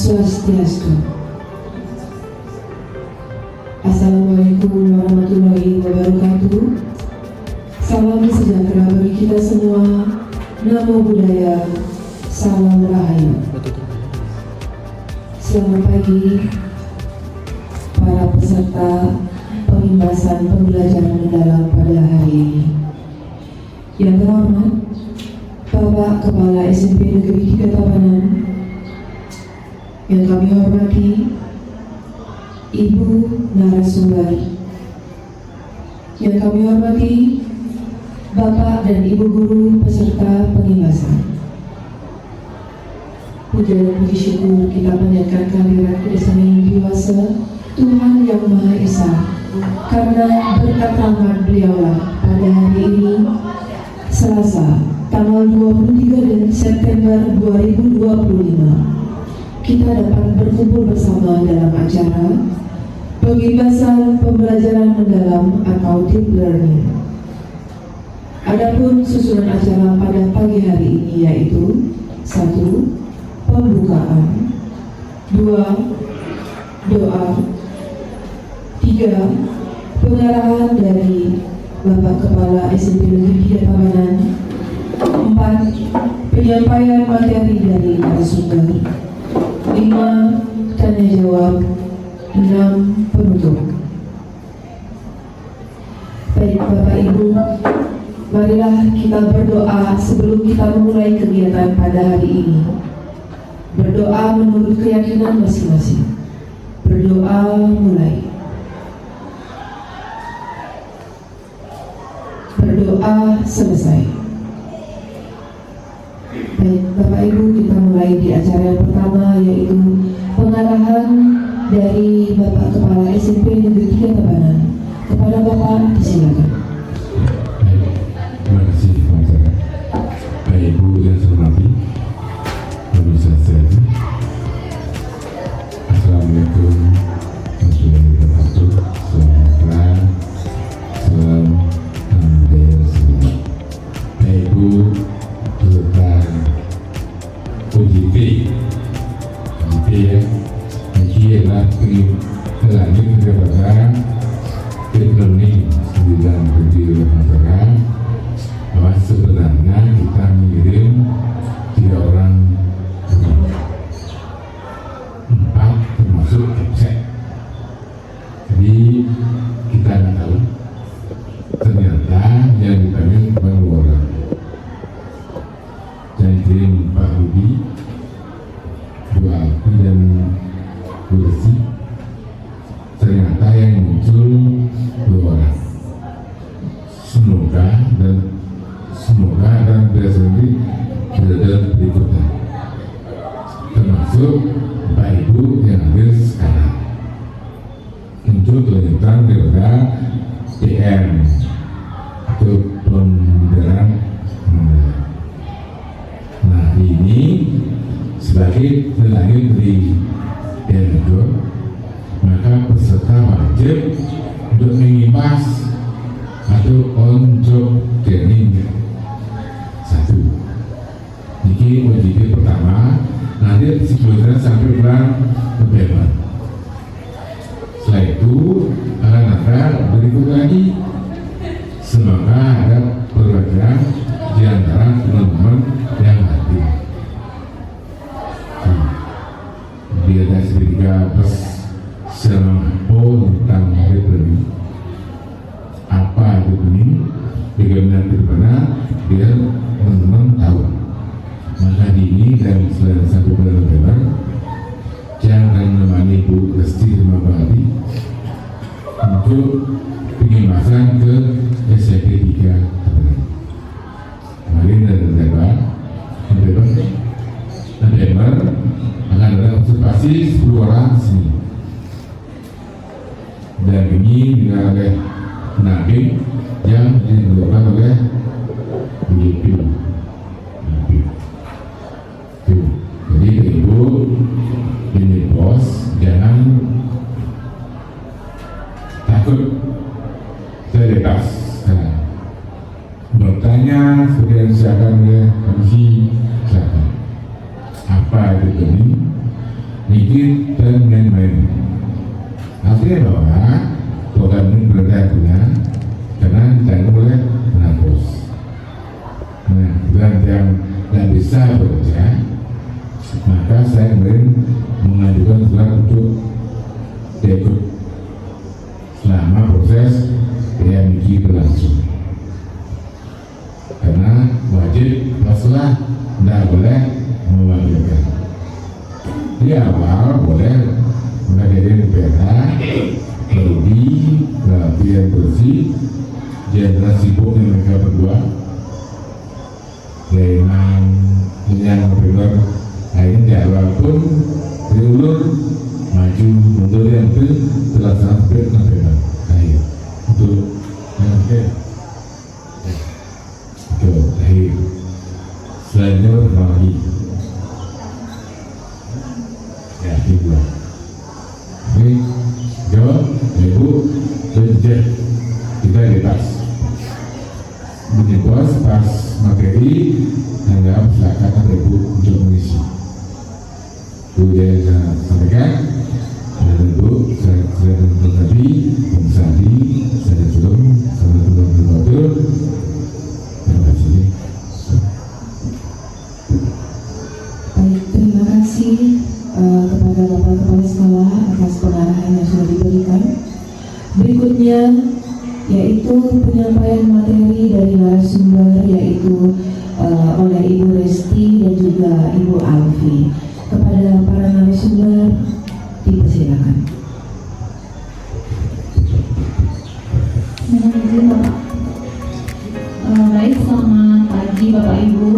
Swastiastu. Assalamualaikum warahmatullahi wabarakatuh. Salam sejahtera bagi kita semua. Namo Buddhaya. Salam Rahayu. Selamat pagi para peserta pembahasan pembelajaran mendalam pada hari ini. Yang terhormat Bapak Kepala SMP Negeri 3 Tabanan, yang kami hormati Ibu narasumber, yang kami hormati Bapak dan Ibu guru peserta pengibasan. Puja dan puji syukur kita panjatkan kehadirat kedasan yang dewasa Tuhan Yang Maha Esa, karena berkat rahmat beliaulah pada hari ini Selasa tanggal 23 September 2025 kita dapat berkumpul bersama dalam acara pengibasan pembelajaran mendalam atau deep learning. Adapun susunan acara pada pagi hari ini yaitu 1. Pembukaan, 2. Doa, 3. Pengarahan dari Bapak Kepala SMP Negeri 3 Tabanan, 4. Penyampaian materi dari narasumber, 5. Tanya jawab, 6. Penutup. Baik Bapak Ibu, marilah kita berdoa sebelum kita memulai kegiatan pada hari ini. Berdoa menurut keyakinan masing-masing. Berdoa mulai. Berdoa selesai. Baik Bapak Ibu, kita mulai di acara yang pertama, yaitu pengarahan dari Bapak Kepala SMP Negeri 3 Tabanan. Kepada Bapak, disilakan. Terima kasih masyarakat. Bapak Ibu yang saya hormati, pemirsa sekalian, Assalamualaikum warahmatullahi wabarakatuh. Selamat salam budaya Nusantara. Bapak Ibu peserta UJT ya, ini adalah lanjut kepada deep learning dan berdiri masyarakat, bahwa sebenarnya kita mengirim 3 orang guru, 4 termasuk absen. Jadi kita nggak tahu ternyata yang dipanggil bukan 2 orang. Yang dikirim Pak Rudi, Bu Alfi dan Bu Resi. Ternyata yang muncul 2 orang. Semoga dan biasanya berada berikutnya, termasuk Bapak Ibu yang hadir sekarang untuk kelanjutan daripada PM atau pembelajaran mendalam. Nah ini sebagai lanjut dari PM2, maka peserta wajib untuk mengimbas atau on job training 1. Ini OJT pertama, nanti sebelumnya sampai bulan November. Setelah itu akan ada berikut lagi. Semoga ada perwakilan di antara teman-teman yang hadir. Di atas ketiga plus tentang revenue, apa itu ini, bagaimana terpana, biar teman-teman tahu. Maka di ini dan selain 1 bulan November, jangan menemani Bu Resti sama Pak Ali untuk pengibasan ke SMP 3 Tabanan. Kemarin dari November akan ada observasi 10 orang di sini. Dan ini juga oleh Nabi yang dilakukan oleh BGP. Jadi Ibu ini bos, jangan takut, saya bebas. Bertanya seperti yang disiapkan oleh komisi silakan. Apa itu ini? Ini mikir dan main-main. Artinya bahwa program ini berarti karena tidak boleh menghapus. Nah, dan yang tidak bisa bekerja, maka saya kemarin mengajukan surat untuk ikut selama proses PMIG berlangsung. Karena wajib masalah tidak boleh mewakilkan. Di awal boleh menghadiri UPH, Rudi, Biar Bersih, Jenderal Sibuk yang mereka berdua, Leman, yang benar, akhirnya di awal pun diulur, maju, mundur yang itu terlaksana sampai November akhir. Untuk yang akhir, itu akhir. Selanjutnya berapa lagi? Ya, itu. Ini jawab, ibu, dan kita bebas. Bunyi bos pas materi anggap silakan ibu untuk mengisi. Bu saya sampaikan, dan ibu saya tadi Sadi, saya belum betul. Terima kasih. Baik, terima kasih kepada Bapak Kepala Sekolah atas pengarahan yang sudah diberikan. Berikutnya yaitu penyampaian materi dari narasumber yaitu oleh Ibu Resti dan juga Ibu Alfi. Kepada para narasumber dipersilakan. Mohon izin Bapak. Baik, selamat pagi Bapak Ibu.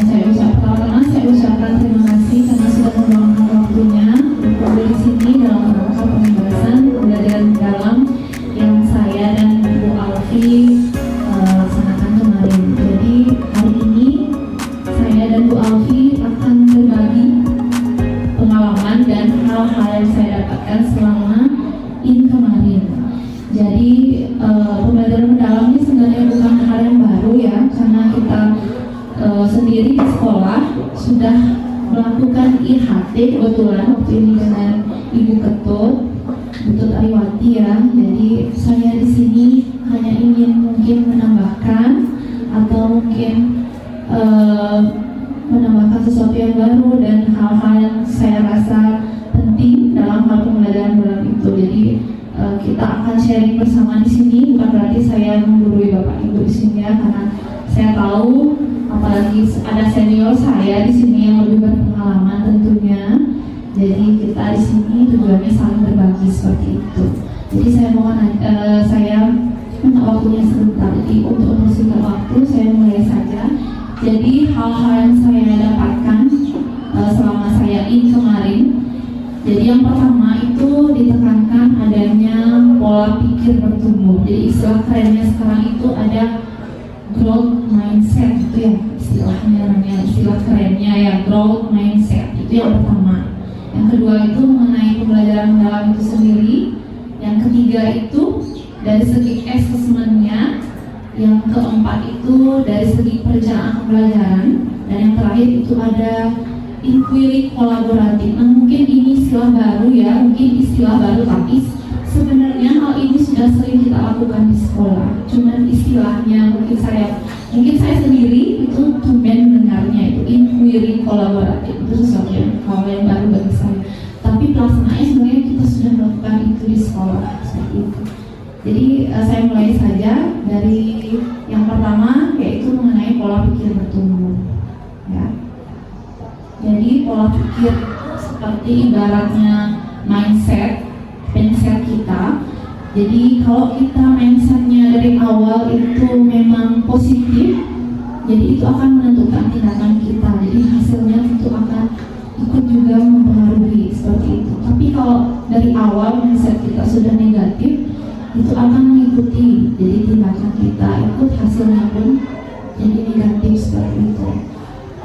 Saya ucapkan terima kasih karena sudah meluangkan waktunya untuk di sini dalam rangka pembahasan pembelajaran dalam yang saya dan Bu Alfi laksanakan kemarin. Jadi hari ini saya dan Bu Alfi akan berbagi pengalaman dan hal-hal yang saya dapatkan selama kemarin. Jadi pembelajaran mendalam ini sebenarnya bukan hal yang baru ya, karena kita sendiri di sekolah sudah melakukan IHT kebetulan waktu ini dengan Ibu Ketut Ariwati ya. Jadi saya di sini hanya ingin mungkin menambahkan atau mungkin menambahkan sesuatu yang baru dan hal-hal yang saya rasa penting dalam hal pembelajaran dalam itu. Jadi kita akan sharing bersama di sini, bukan berarti saya menggurui Bapak Ibu di sini ya, karena saya tahu apalagi ada senior saya di sini yang lebih berpengalaman tentunya. Jadi kita di sini tujuannya saling berbagi seperti itu. Jadi saya mohon saya minta waktunya sebentar. Jadi untuk mempersingkat waktu saya mulai saja. Jadi hal-hal yang saya dapatkan selama saya kemarin. Jadi yang pertama itu ditekankan adanya pola pikir bertumbuh. Jadi istilah kerennya sekarang itu ada growth mindset, itu ya istilahnya, namanya istilah kerennya ya, growth mindset. Itu yang pertama. Yang kedua itu mengenai pembelajaran mendalam itu sendiri. Yang ketiga itu dari segi assessment-nya. Yang keempat itu dari segi perencanaan pembelajaran. Dan yang terakhir itu ada inquiry kolaboratif. Nah, mungkin ini istilah baru ya, mungkin istilah baru, tapi sebenarnya hal ini sudah sering kita lakukan di sekolah. Cuman istilahnya mungkin saya sendiri itu tumben mendengarnya itu inquiry kolaboratif. Itu sesuatu hal yang baru bagi saya. Tapi pelaksanaannya sebenarnya kita sudah melakukan itu di sekolah seperti itu. Jadi saya mulai saja dari yang pertama, yaitu mengenai pola pikir bertumbuh. Ya. Jadi pola pikir seperti ibaratnya mindset kita. Jadi kalau kita mindsetnya dari awal itu memang positif, jadi itu akan menentukan tindakan kita. Jadi hasilnya tentu akan ikut juga mempengaruhi seperti itu. Tapi kalau dari awal mindset kita sudah negatif, itu akan mengikuti. Jadi tindakan kita ikut, hasilnya pun jadi negatif seperti itu.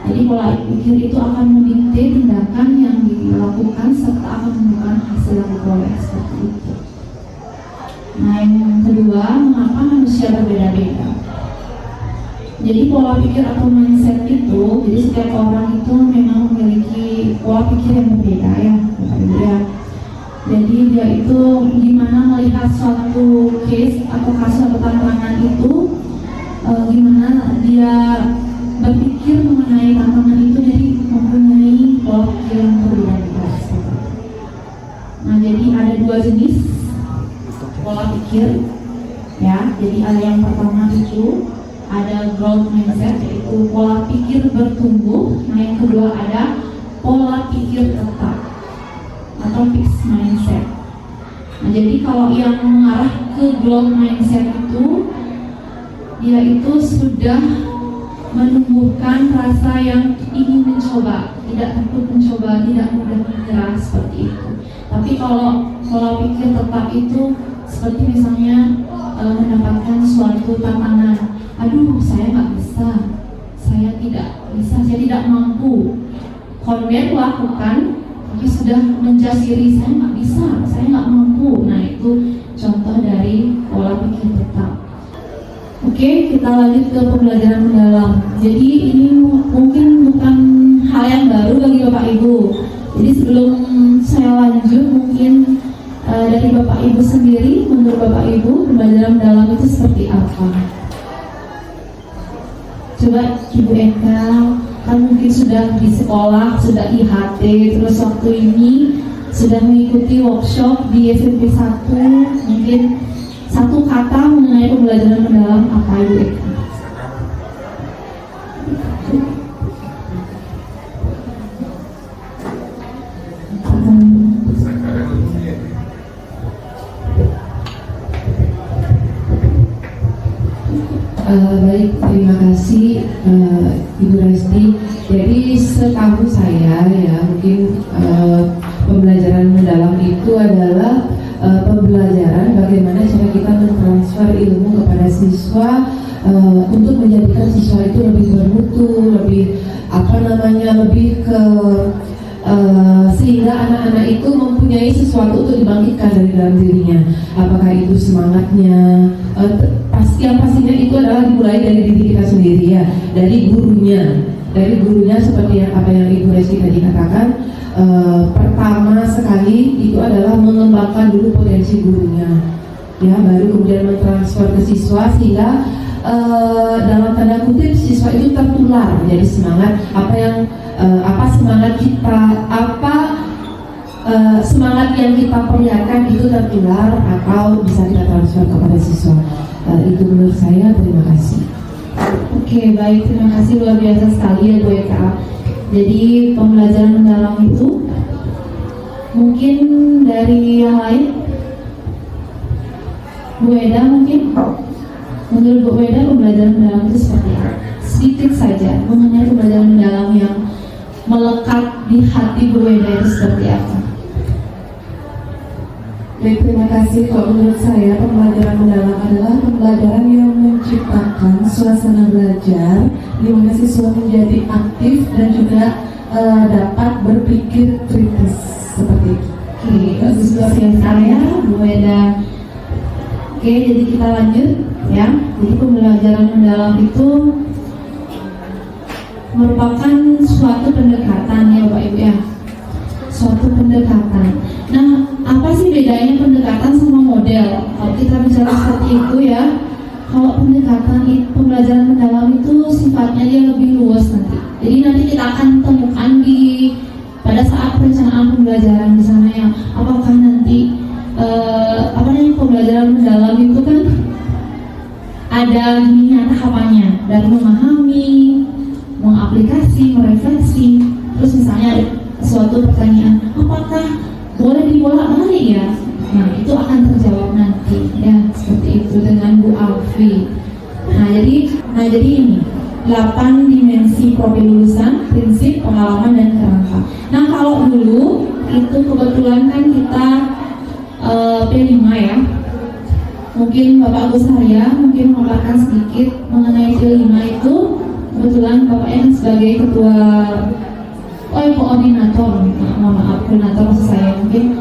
Jadi pola pikir itu akan mendikte tindakan yang dilakukan serta akan menentukan hasil yang diperoleh seperti itu. Nah, yang kedua, mengapa manusia berbeda-beda? Jadi pola pikir atau mindset itu, jadi setiap orang itu memang memiliki pola pikir yang berbeda ya, Bapak Ibu ya. Jadi dia itu gimana melihat suatu case atau kasus atau tantangan itu, gimana dia berpikir mengenai tantangan itu, jadi mempunyai pola pikir yang berbeda. Nah, jadi ada dua jenis pola pikir ya. Jadi ada yang pertama itu ada growth mindset, yaitu pola pikir bertumbuh. Nah, yang kedua ada pola pikir tetap atau fixed mindset. Nah, jadi kalau yang mengarah ke growth mindset itu, dia itu sudah menumbuhkan rasa yang ingin mencoba, tidak takut mencoba, tidak mudah menyerah seperti itu. Tapi kalau pola pikir tetap itu seperti misalnya mendapatkan suatu tantangan, aduh saya nggak bisa, saya tidak bisa, saya tidak mampu, kemudian lakukan, tapi sudah menjasiri saya nggak bisa, saya nggak mampu. Nah, itu contoh dari pola pikir tetap. Oke, kita lanjut ke pembelajaran mendalam. Jadi ini mungkin bukan hal yang baru bagi Bapak Ibu. Jadi sebelum saya lanjut, mungkin dari Bapak Ibu sendiri, menurut Bapak Ibu pembelajaran mendalam itu seperti apa? Coba Ibu Eka, kan mungkin sudah di sekolah, sudah IHT, terus waktu ini sudah mengikuti workshop di SMP 1, mungkin satu kata mengenai pembelajaran mendalam apa Ibu Eka? Baik, terima kasih Ibu Resti. Jadi setahu saya ya, mungkin pembelajaran mendalam itu adalah pembelajaran bagaimana cara kita mentransfer ilmu kepada siswa untuk menjadikan siswa itu lebih bermutu, lebih lebih ke sehingga anak-anak itu mempunyai sesuatu untuk dibangkitkan dari dalam dirinya. Apakah itu semangatnya, pastinya itu adalah dimulai dari diri kita sendiri ya, dari gurunya seperti apa yang Ibu Resti tadi katakan. Pertama sekali itu adalah mengembangkan dulu potensi gurunya, ya, baru kemudian mentransfer ke siswa sehingga dalam tanda kutip siswa itu tertular menjadi semangat semangat yang kita perlihatkan itu tertular atau bisa kita transfer kepada siswa. Itu menurut saya. Terima kasih. Oke, baik, terima kasih, luar biasa sekali ya Bu Eka. Jadi pembelajaran mendalam itu mungkin dari yang lain, Bu Eda mungkin, menurut Bu Eda pembelajaran mendalam itu seperti apa? Sedikit saja mengenai pembelajaran mendalam yang melekat di hati Bu Eda itu seperti apa? Baik, terima kasih. Kalau menurut saya pembelajaran mendalam adalah pembelajaran yang menciptakan suasana belajar di mana siswa menjadi aktif dan juga dapat berpikir kritis seperti itu. Oke, bagus sekali ya Bu Eda. Oke, jadi kita lanjut ya. Jadi pembelajaran mendalam itu merupakan suatu pendekatan ya Bapak Ibu ya. Suatu pendekatan. Nah, apa sih bedanya pendekatan sama model? Kalau kita bicara seperti itu ya, kalau pembelajaran mendalam itu sifatnya dia lebih luas nanti. Jadi nanti kita akan temukan pada saat perencanaan pembelajaran di sana ya. Apakah nanti pembelajaran mendalam itu kan ada tahapannya, dari memahami, mengaplikasi, merefleksi, terus misalnya ada suatu pertanyaan, apakah boleh dibolak-balik ya? Nah, itu akan terjawab nanti ya, seperti itu dengan Bu Alfi. Nah, jadi ini 8 dimensi profil lulusan, prinsip, pengalaman, dan kerangka. Nah, kalau dulu itu kebetulan kan kita P5 ya. Mungkin Bapak Agus Arya mungkin memaparkan sedikit mengenai P5 itu. Kebetulan Bapak yang sebagai ketua koordinator, koordinator maksud saya, mungkin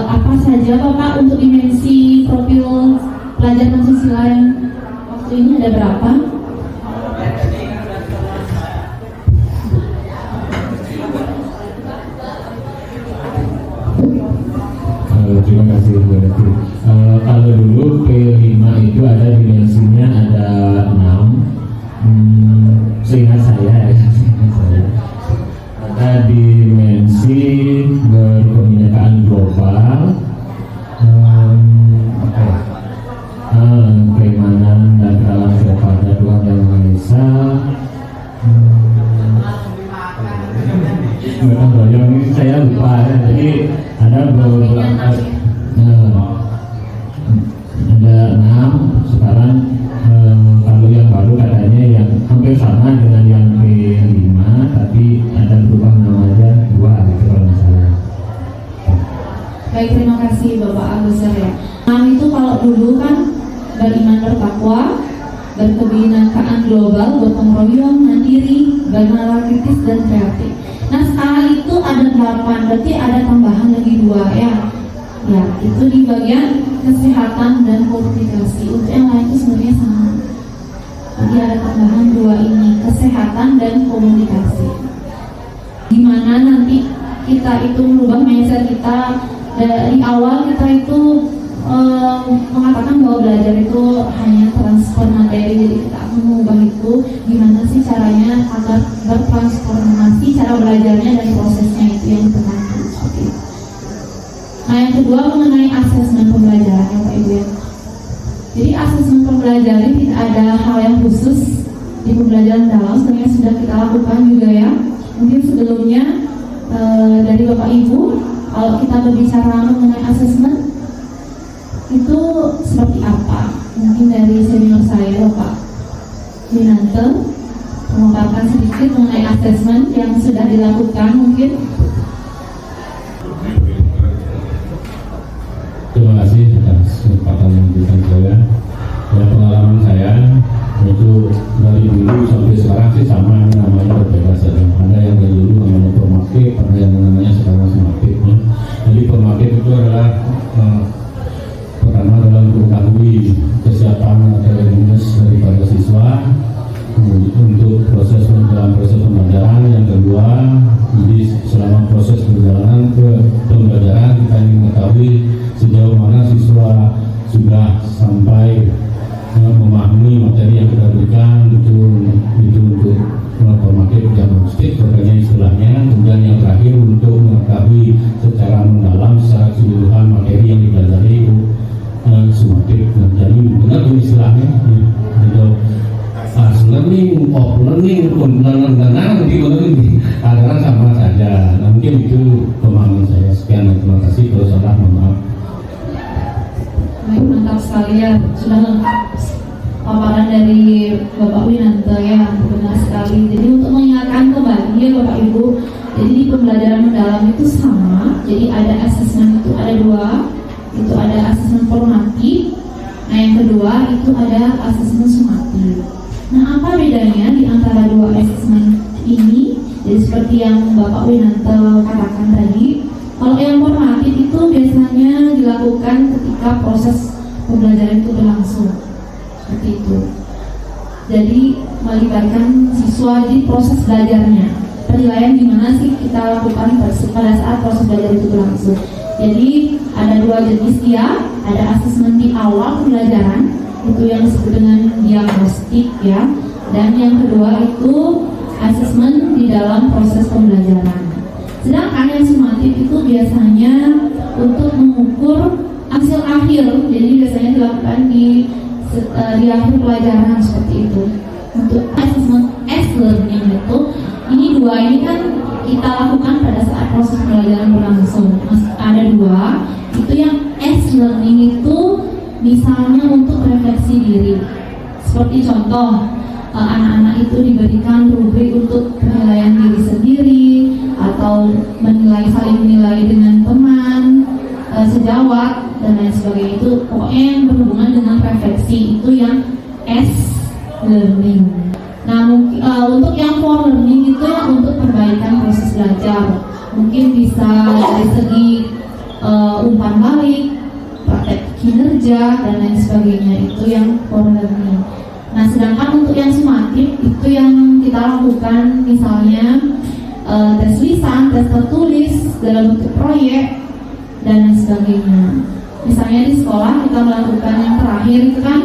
apa saja Bapak untuk dimensi profil pelajar Pancasila yang waktu ini ada berapa? berkebinekaan global, gotong royong, mandiri, bernalar kritis dan kreatif. Nah sekarang itu ada 8, berarti ada tambahan lagi 2 ya. Ya, itu di bagian kesehatan dan komunikasi. Untuk yang lain itu sebenarnya sama. Jadi ada tambahan 2 ini, kesehatan dan komunikasi. Gimana nanti kita itu merubah mindset kita dari awal kita itu mengatakan bahwa belajar itu hanya transfer materi, jadi kita akan mengubah itu gimana sih caranya agar bertransformasi cara belajarnya dan prosesnya itu yang tertentu seperti itu. Nah yang kedua mengenai asesmen pembelajaran ya Pak Ibu ya. Jadi asesmen pembelajaran tidak ada hal yang khusus di pembelajaran dalam, sebenarnya sudah kita lakukan juga ya. Mungkin sebelumnya dari Bapak Ibu kalau kita berbicara mengenai asesmen itu seperti apa? Mungkin dari senior saya Bapak Winante memaparkan sedikit mengenai asesmen yang sudah dilakukan mungkin. Terima kasih atas kesempatan yang diberikan saya. Ya, pengalaman saya itu dari dulu sampai sekarang sih sama, namanya berbeda saja. Ada yang dari dulu namanya formatif, ada yang namanya sekarang sumatif. Ya. Jadi formatif itu adalah pertama dalam mengetahui kesiapan atau readiness daripada siswa untuk dalam proses pembelajaran. Yang kedua, jadi selama proses perjalanan ke pembelajaran kita ingin mengetahui sejauh mana siswa sudah sampai memahami materi yang kita berikan, itu untuk formatif diagnostik berbagai istilahnya. Kemudian yang terakhir untuk mengetahui secara mendalam secara keseluruhan materi yang dipelajari sumatif. Jadi benar istilahnya itu learning, off learning, learning adalah sama saja. Nah, mungkin itu pemahaman saya. Sekian dan terima kasih. Kalau salah mohon maaf. Baik, mantap sekali ya, sudah lengkap paparan dari Bapak Winante ya, benar sekali. Jadi untuk mengingatkan kembali ya Bapak Ibu, jadi di pembelajaran mendalam itu sama. Jadi ada asesmen itu ada 2, itu ada asesmen formatif. Nah yang kedua itu ada asesmen sumatif. Nah apa bedanya di antara 2 asesmen ini? Jadi seperti yang Bapak Winante katakan tadi, kalau yang formatif itu biasanya dilakukan ketika proses pembelajaran itu berlangsung, seperti itu. Jadi melibatkan siswa di proses belajarnya, penilaian gimana sih kita lakukan pada saat proses belajar itu berlangsung. Jadi ada 2 jenis ya, ada asesmen di awal pembelajaran, itu yang disebut dengan diagnostik ya, dan yang kedua itu asesmen di dalam proses pembelajaran. Sedangkan yang sumatif itu biasanya untuk mengukur hasil akhir, jadi biasanya dilakukan di akhir pelajaran seperti itu. Untuk asesmen as learning itu, ini 2 ini kan kita lakukan pada saat proses pembelajaran berlangsung. Ada 2, itu yang as learning itu misalnya untuk refleksi diri. Seperti contoh, anak-anak itu diberikan rubrik untuk penilaian diri sendiri atau saling menilai dengan teman, sejawat dan lain sebagainya. Itu pokoknya yang berhubungan dengan refleksi, itu yang as learning. Nah untuk yang for learning itu yang untuk perbaikan proses belajar, mungkin bisa dari segi umpan balik, praktek kinerja dan lain sebagainya, itu yang for learning. Nah sedangkan untuk yang sumatif itu yang kita lakukan misalnya tes lisan, tes tertulis dalam bentuk proyek dan lain sebagainya. Misalnya di sekolah kita melakukan yang terakhir itu kan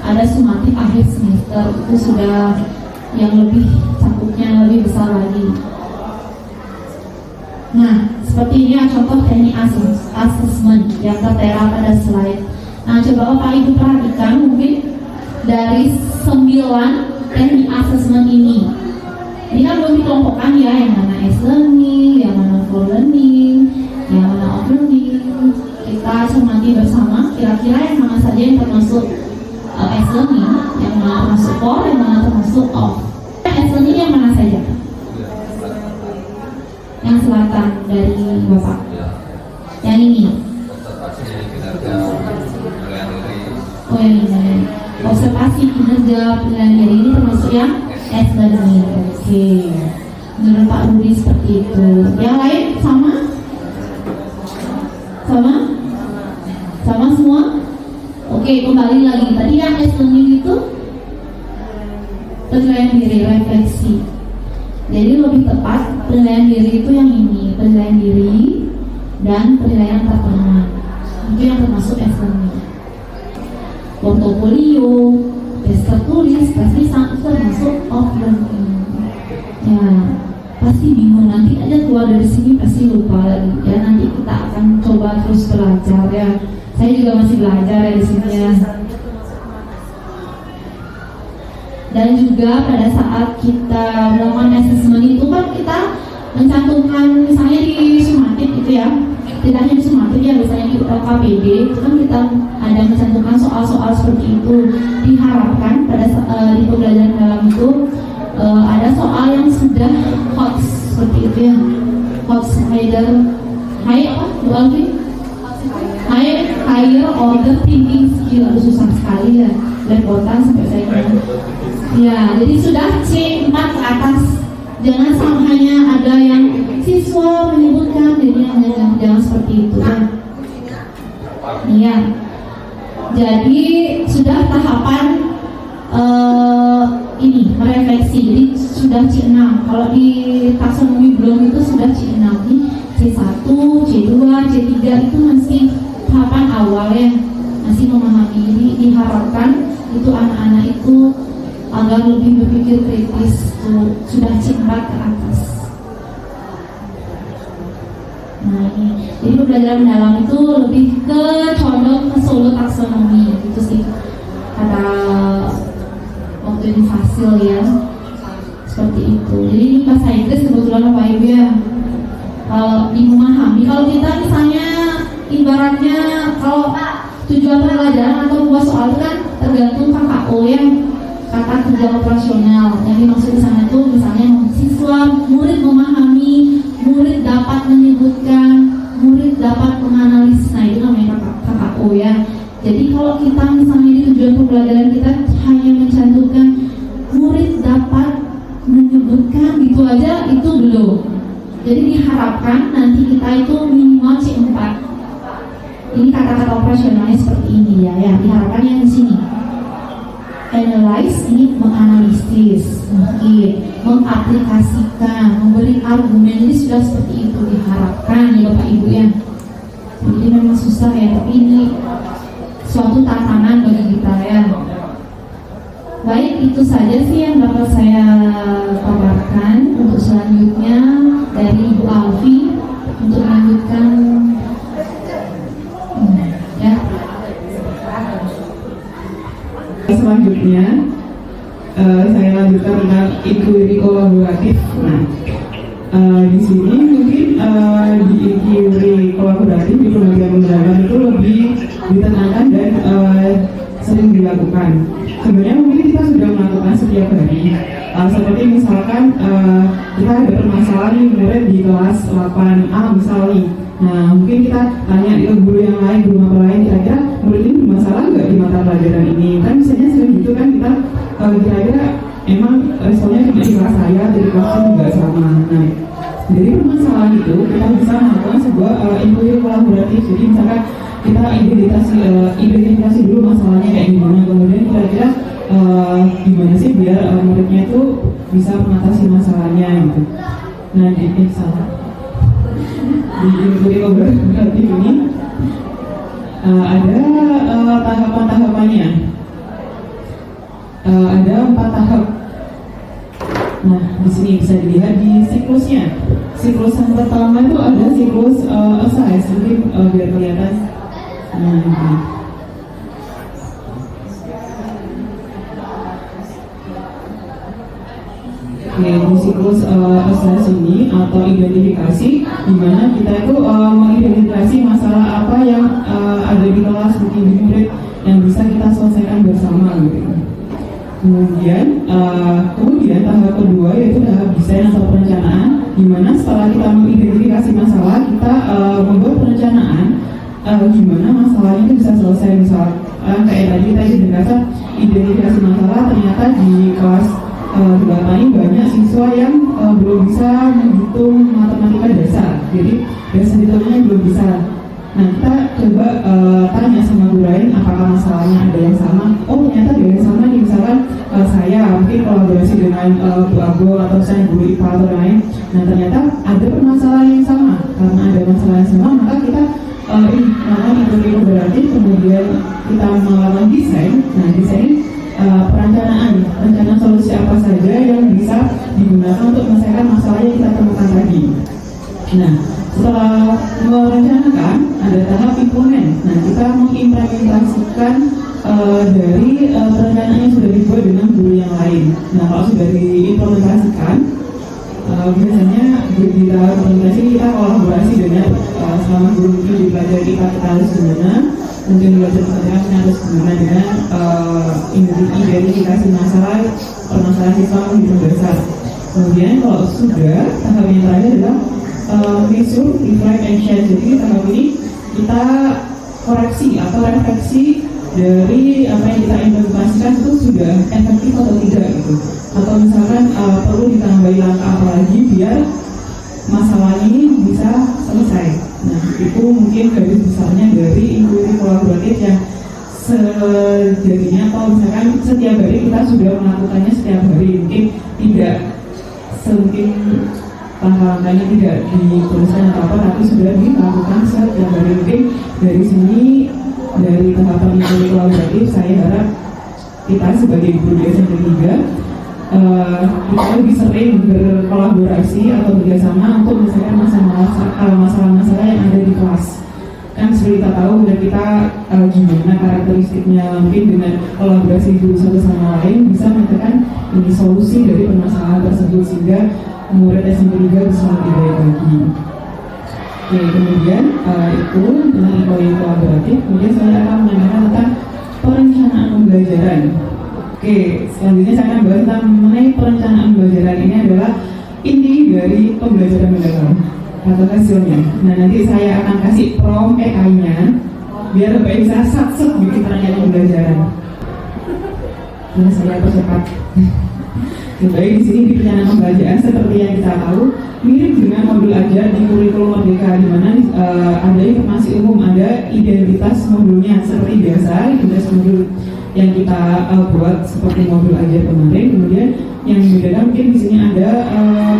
ada sumatif akhir semester, itu sudah yang lebih cakupnya lebih besar lagi. Nah seperti ini ya contoh teknik asesmen yang tertera pada slide. Nah coba Bapak Ibu perhatikan mungkin dari 9 teknik asesmen ini kan belum dikelompokkan ya, yang mana as learning, yang mana for learning, yang mana off learning. Kita cermati bersama kira-kira yang mana saja yang termasuk as learning, yang mana termasuk for, yang mana termasuk off. As learning yang mana saja? Yang selatan dari Bapak. Yang ini. Oh yang ini. Observasi kinerja penilaian diri ini termasuk yang S-learning. Oke. Menurut Pak Rudi seperti itu. Yang lain sama? Sama? Sama semua? Oke, kembali lagi. Tadi yang S-learning itu penilaian diri, refleksi. Jadi lebih tepat penilaian diri itu yang ini, penilaian diri dan penilaian pertemuan. Itu yang termasuk S-learning. Portofolio, tes tertulis, tes lisan itu termasuk off-learning. Ya, pasti bingung, nanti aja keluar dari sini pasti lupa lagi. Ya, nanti kita akan coba terus belajar ya. Saya juga masih belajar ya di sini ya. Dan juga pada saat kita melakukan assessment itu kan kita mencantumkan misalnya di sumatif gitu ya. Tidak hanya di sumatif ya, misalnya di KPD itu kan kita ada mencantumkan soal-soal seperti itu. Diharapkan pada di pembelajaran dalam itu ada soal yang sudah hot seperti itu ya. Hot either high apa? Higher order thinking skill. Aduh, susah sekali ya. Lepotan sampai saya bilang. Ya, jadi sudah C4 ke atas. Jangan hanya ada yang siswa menyebutkan dirinya, jangan seperti itu ya. Iya. Jadi sudah tahapan ini merefleksi. Jadi sudah C6. Kalau di taksonomi belum itu sudah C6. Ini C1, C2, C3 itu masih tahapan awal ya. Masih memahami. Jadi diharapkan itu anak-anak itu agar lebih berpikir kritis tuh, sudah C4 ke atas. Nah ini, jadi pembelajaran mendalam itu lebih ke condong ke solo taksonomi gitu sih kata waktu ini Fasil ya, seperti itu. Jadi ini bahasa Inggris kebetulan Bapak Ibu ya. Kalau dimahami, kalau kita misalnya ibaratnya kalau tujuan pembelajaran atau membuat soal itu kan tergantung KKO ya, kata kerja operasional. Yang dimaksud di sana itu misalnya siswa, murid memahami, murid dapat menyebutkan, murid dapat menganalisis. Nah itu namanya KKO ya. Jadi kalau kita misalnya di tujuan pembelajaran kita hanya mencantumkan murid dapat menyebutkan gitu aja, itu belum. Jadi diharapkan nanti kita itu minimal C4. Ini kata-kata operasionalnya seperti ini ya. Diharapkan yang di sini. Analyze ini menganalisis, mungkin mengaplikasikan, memberi argumen. Jadi sudah seperti itu diharapkan ya Bapak Ibu ya. Jadi memang susah ya, tapi ini suatu tantangan bagi kita ya. Baik, itu saja sih yang dapat saya paparkan. Untuk selanjutnya dari Ibu Alfi untuk melanjutkan ya. Selanjutnya saya lanjutkan tentang inquiry kolaboratif. Nah, di sini mungkin di inquiry kolaboratif di pembelajaran mendalam itu lebih ditekankan dan sering dilakukan. Sebenarnya mungkin kita sudah melakukan setiap hari. Seperti misalkan kita ada permasalahan nih murid di kelas 8A misalnya. Nah, mungkin kita tanya ke guru yang lain, guru mata lain, kira-kira murid ini bermasalah nggak di mata pelajaran ini? Kan misalnya sering gitu kan kita kira-kira emang responnya di kelas saya, dari kelas juga sama. Nah, dari permasalahan itu kita bisa melakukan sebuah inquiry kolaboratif. Jadi misalkan kita identifikasi dulu masalahnya kayak gimana, kemudian kira-kira gimana sih biar muridnya itu bisa mengatasi masalahnya gitu. Nah, salah. Di inquiry kolaboratif ini ada tahapan-tahapannya. Ada 4 tahap. Nah, di sini bisa dilihat di siklusnya. Siklus yang pertama itu ada siklus assess, mungkin biar kelihatan. Nah, ini. Oke, di siklus assess ini atau identifikasi, di mana kita itu mengidentifikasi masalah apa yang ada di kelas, mungkin di murid yang bisa kita selesaikan bersama gitu. Kemudian tahap kedua yaitu tahap desain atau perencanaan, di mana setelah kita mengidentifikasi masalah, kita membuat perencanaan gimana masalahnya itu bisa selesai. Misalkan kayak tadi kita identifikasi identifikasi masalah, ternyata di kelas 8 ini banyak siswa yang belum bisa menghitung matematika dasar, jadi dasar hitungnya belum bisa. Nah, kita coba tanya sama guru lain apakah masalahnya ada yang sama. Oh, ternyata ada yang sama nih, misalkan saya mungkin kolaborasi dengan Bu Agol atau saya guru IPA atau lain. Nah, ternyata ada permasalahan yang sama. Karena ada masalah yang sama, maka kita melakukan ide kolaboratif, kemudian kita melakukan desain. Nah, desain perencanaan, rencana solusi apa saja yang bisa digunakan untuk menyelesaikan masalah yang kita temukan tadi. Nah, setelah merencanakan, ada tahap implement. Nah, kita mengimplementasikan dari perencanaan yang sudah dibuat dengan guru yang lain. Nah, kalau sudah diimplementasikan, biasanya di tahap implementasi kita kolaborasi dengan selama guru itu dipelajari kita harus gimana, kemudian belajar pekerjaan harus gimana dengan identifikasi masalah, permasalahan siswa di dasar. Kemudian kalau sudah, tahap yang terakhir adalah measure, reflect, and share. Jadi tahap ini kita koreksi atau refleksi dari apa yang kita implementasikan itu sudah efektif atau tidak gitu. Atau misalkan perlu ditambahi langkah apa lagi biar masalah ini bisa selesai. Nah, itu mungkin garis besarnya dari inquiry kolaboratif yang sejadinya, atau misalkan setiap hari kita sudah melakukannya setiap hari, mungkin tidak semungkin langkah-langkahnya tidak dituliskan atau apa, tapi sudah dilakukan setiap hari. Mungkin dari sini, dari tahapan inquiry kolaboratif, saya harap kita sebagai guru di SMP 3 kita lebih sering berkolaborasi atau bekerjasama untuk menyelesaikan masalah-masalah yang ada di kelas. Kan seperti kita tahu dan kita gimana karakteristiknya, mungkin dengan kolaborasi guru satu sama lain bisa menemukan ini solusi dari permasalahan tersebut sehingga murid SMP 3 bisa lebih baik lagi. Oke, kemudian itu dengan inquiry kolaboratif, kemudian saya akan menanyakan tentang perencanaan pembelajaran. Oke, selanjutnya saya akan bahas tentang mengenai perencanaan pembelajaran. Ini adalah inti dari pembelajaran mendalam atau hasilnya. Nah, nanti saya akan kasih prompt EK-nya biar Bapak bisa sat-set bikin perencanaan pembelajaran. Nah, saya percepat. Baik, di sini di perencanaan pembelajaran seperti yang kita tahu mirip dengan modul ajar di kurikulum Merdeka, di mana ada informasi umum, ada identitas modulnya seperti biasa, identitas modul yang kita buat seperti modul ajar kemarin. Kemudian yang membedakan mungkin di sini ada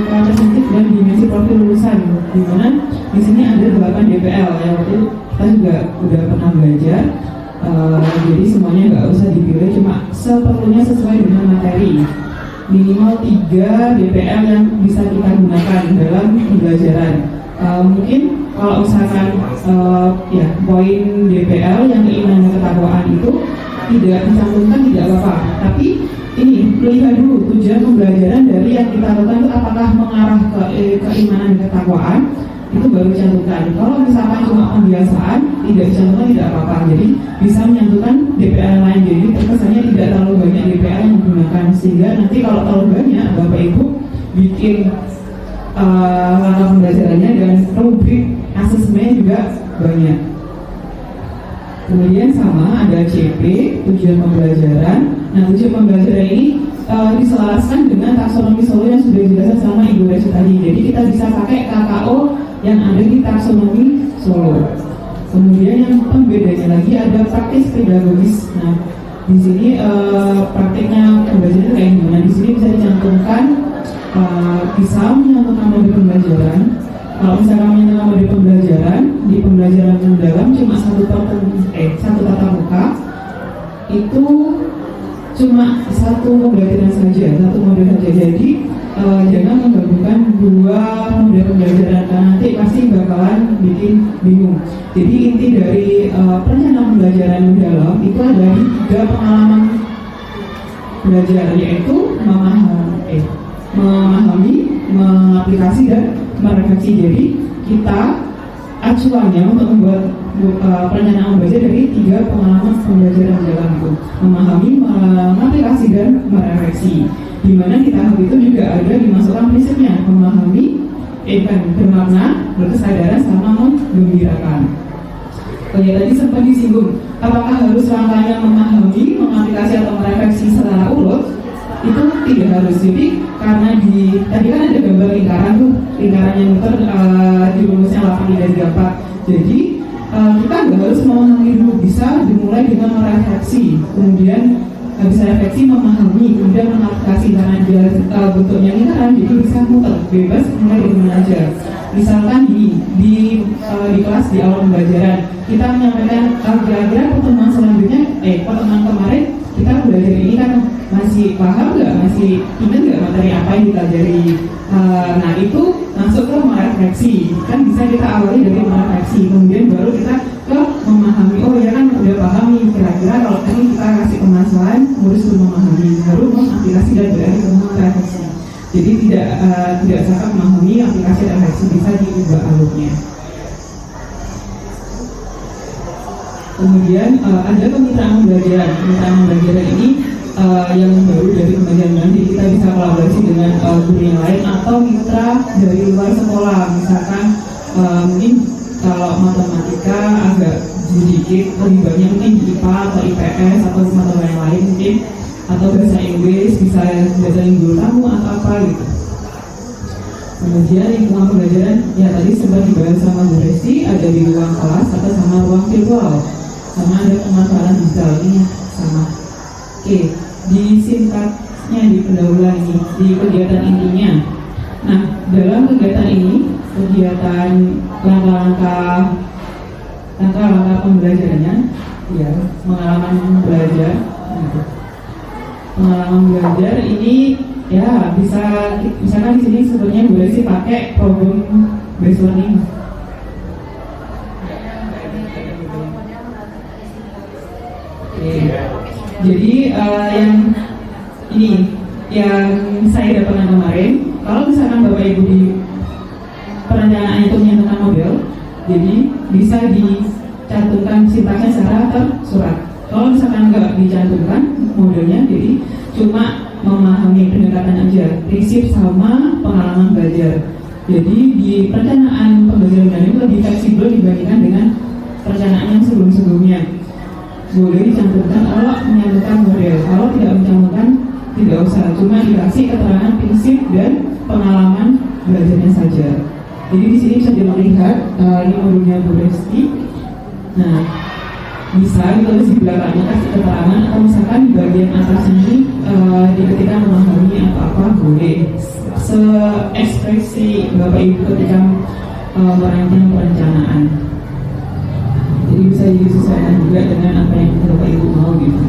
karakteristik dan dimensi profil lulusan, di mana di sini ada 8 DPL yang waktu kita juga udah pernah belajar. Jadi semuanya nggak usah dipilih, cuma seperlunya sesuai dengan materi. Minimal 3 DPL yang bisa kita gunakan dalam pembelajaran. Mungkin kalau misalkan ya poin DPL yang keimanan dan ketakwaan itu tidak dicantumkan tidak apa-apa, tapi ini lihat dulu tujuan pembelajaran dari yang kita lakukan itu apakah mengarah ke keimanan dan ketakwaan, itu baru cantumkan. Kalau misalkan cuma pembiasaan tidak dicantumkan tidak apa-apa, jadi bisa menyatukan DPL lain, jadi terkesannya tidak terlalu banyak DPL yang digunakan, sehingga nanti kalau terlalu banyak Bapak Ibu bikin langkah pembelajarannya dan rubrik asesmennya juga banyak. Kemudian sama ada CP, tujuan pembelajaran. Nah, tujuan pembelajaran ini diselaraskan dengan taksonomi Solo yang sudah dijelaskan sama Ibu Resi tadi. Jadi kita bisa pakai KKO yang ada di taksonomi Solo. Kemudian yang pembedanya lagi ada praktis pedagogis. Nah, di sini praktiknya pembelajaran itu kayak gimana? Di sini bisa dicantumkan bisa mencantumkan modul pembelajaran. Kalau misalnya menyentuh mode pembelajaran, di pembelajaran mendalam cuma satu tatap muka, itu cuma satu pembelajaran saja, satu mode saja. Jadi jangan menggabungkan 2 mode pembelajaran, karena nanti pasti bakalan bikin bingung. Jadi inti dari perencanaan pembelajaran mendalam itu ada 3 pengalaman belajar, yaitu memahami, mengaplikasi, dan merefleksi. Jadi kita acuannya untuk membuat perencanaan belajar dari 3 pengalaman pembelajaran mendalam itu: memahami, mengaplikasi, dan merefleksi. Di mana di tahap itu juga ada dimasukkan prinsipnya memahami, bermakna, berkesadaran, sama menggembirakan. Kayak tadi sempat disinggung apakah harus langkahnya memahami, mengaplikasi atau merefleksi secara urut? Itu tidak harus. Jadi karena tadi kan ada gambar lingkaran tuh, lingkarannya Newton di rumusnya 8 3 3 4. Jadi kita nggak harus memahami dulu, bisa dimulai dengan merefleksi, kemudian bisa refleksi, memahami, kemudian mengaplikasi karena dia bentuknya lingkaran, jadi bisa muter bebas mulai dari mana aja. Misalkan di kelas di awal pembelajaran kita menyampaikan kira-kira pertemuan selanjutnya, pertemuan kemarin kita belajar ini kan masih paham nggak, masih ingat nggak materi apa yang dipelajari? Nah itu masuk ke merefleksi, kan bisa kita awali dari merefleksi, kemudian baru kita ke memahami. Oh ya kan udah paham nih, kira-kira kalau tadi kita kasih permasalahan harus memahami, baru mengaplikasi dan beralih ke merefleksi. Jadi tidak salah memahami, aplikasi dan refleksi bisa diubah alurnya. Kemudian ada kemitraan pembelajaran. Kemitraan pembelajaran ini yang baru dari pembelajaran nanti kita bisa kolaborasi dengan guru yang lain atau mitra dari luar sekolah. Misalkan mungkin kalau matematika agak sedikit lebih banyak mungkin di IPA atau IPS atau mata yang lain mungkin, atau bahasa Inggris bisa bahasa Inggris tamu atau apa gitu. Kemudian lingkungan pembelajaran ya tadi sempat dibahas sama Bu Resti, ada di ruang kelas atau sama ruang virtual, sama ada pemanfaatan digital ini sama. Oke, di singkatnya di pendahuluan ini, di kegiatan intinya. Nah, dalam kegiatan ini, kegiatan langkah-langkah pembelajarannya, ya pengalaman belajar. Pengalaman belajar ini ya bisa, misalkan di sini sebenarnya boleh sih pakai problem based learning. Oke. Jadi yang ini yang saya dapatkan kemarin, kalau misalkan Bapak Ibu di perencanaan itu menyatakan model, jadi bisa dicantumkan sintaksnya secara tersurat. Kalau misalkan nggak dicantumkan modelnya, jadi cuma memahami pendekatan aja, prinsip sama pengalaman belajar. Jadi di perencanaan pembelajaran ini lebih fleksibel dibandingkan dengan perencanaan yang sebelum-sebelumnya. Boleh dicantumkan kalau menyatukan model, kalau tidak mencantumkan tidak usah, cuma dikasih keterangan prinsip dan pengalaman belajarnya saja. Jadi di sini bisa dilihat ini modulnya Bu Resti. Nah, bisa ditulis di belakangnya kasih keterangan, atau misalkan di bagian atas ini ketika memahami apa-apa boleh se-ekspresi Bapak Ibu ketika merancang perencanaan. Jadi bisa disesuaikan juga dengan apa yang Bapak Ibu mau gitu.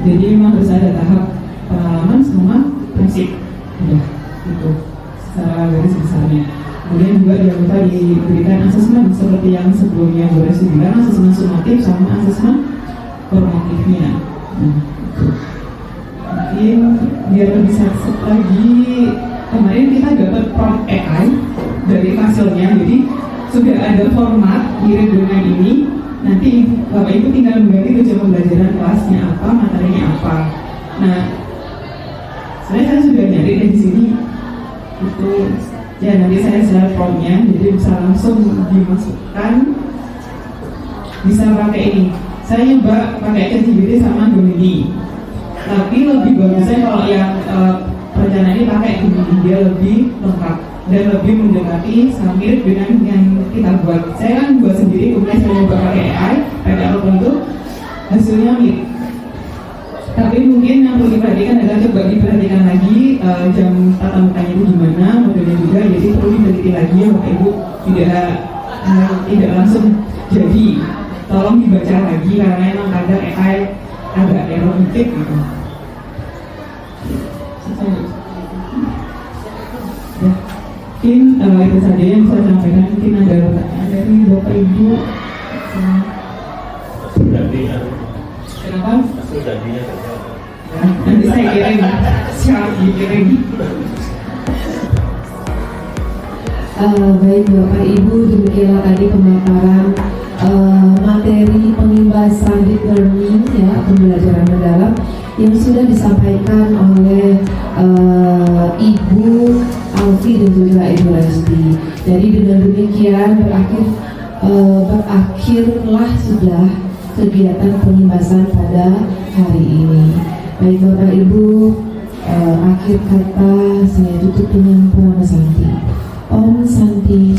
Jadi memang harus ada tahap pengalaman sama prinsip, udah itu secara garis besarnya. Kemudian juga jangan lupa diberikan asesmen seperti yang sebelumnya boleh bilang, asesmen sumatif sama asesmen formatifnya. Mungkin biar lebih satu lagi, kemarin kita dapat prompt AI dari hasilnya, jadi sudah ada format mirip dengan ini. Nanti Bapak Ibu tinggal mengganti tujuan pembelajaran kelasnya apa, materinya apa. Nah, sebenarnya saya sudah nyari di sini itu. Ya nanti saya share promptnya, jadi bisa langsung dimasukkan, bisa pakai ini. Saya nyoba pakai ChatGPT sama Gemini, tapi lebih bagusnya kalau yang perencanaan ini pakai Gemini, dia lebih lengkap dan lebih mendekati sama mirip dengan yang kita buat. Saya kan buat sendiri, kemudian saya nyoba pakai AI, pakai algoritma itu hasilnya mirip. Tapi mungkin yang perlu diperhatikan adalah coba diperhatikan lagi jam tatap mukanya itu gimana, modelnya juga, jadi perlu diteliti lagi ya Bapak Ibu, tidak langsung jadi. Tolong dibaca lagi karena memang kadang AI agak error dikit gitu. Ya, mungkin itu saja yang saya sampaikan. Mungkin ada pertanyaan dari Bapak Ibu. Kenapa? Ya, nanti saya kirim, siap dikirim. Baik Bapak Ibu, demikianlah tadi pemaparan materi pengimbasan deep learning ya, pembelajaran mendalam yang sudah disampaikan oleh Ibu Alfi dan juga Ibu Resti. Jadi dengan demikian berakhirlah sudah kegiatan penghimasan pada hari ini. Baik Bapak Ibu, akhir kata saya tutup dengan Pranama Santi. Om Santi